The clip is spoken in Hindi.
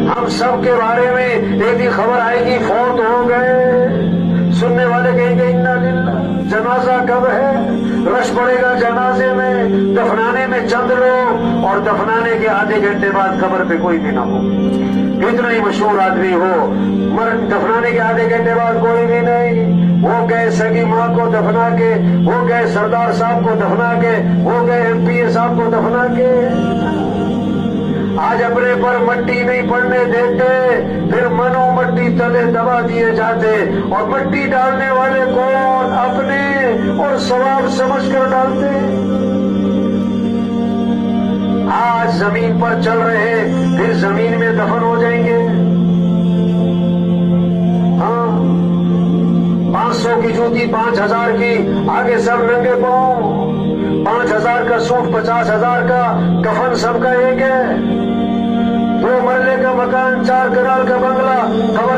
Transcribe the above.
हम सब के बारे में एक ही खबर आएगी, फौत हो गए। सुनने वाले कहेंगे इन्ना लिल्लाह। जनाजा कब है? रश पड़ेगा जनाजे में, दफनाने में चंद लोग, और दफनाने के आधे घंटे बाद कब्र पे कोई भी ना हो। इतना ही मशहूर आदमी हो, मर दफनाने के आधे घंटे बाद कोई भी नहीं। वो गए सगी माँ को दफना के, वो गए सरदार साहब को दफना के, वो गए एमपीए साहब को दफना के। आज अपने पर मट्टी नहीं पड़ने देते, फिर मनो मट्टी तले दबा दिए जाते, और मट्टी डालने वाले को अपने और सवाब समझकर डालते। आज जमीन पर चल रहे, फिर जमीन में दफन हो जाएंगे। हाँ, 500 की जूती 5000 की, आगे सब नंगे पांव। 5000 का सूट, 50,000 का कफन, सबका एक है। 2 मरले का मकान, 4 कनाल का बंगला, खबर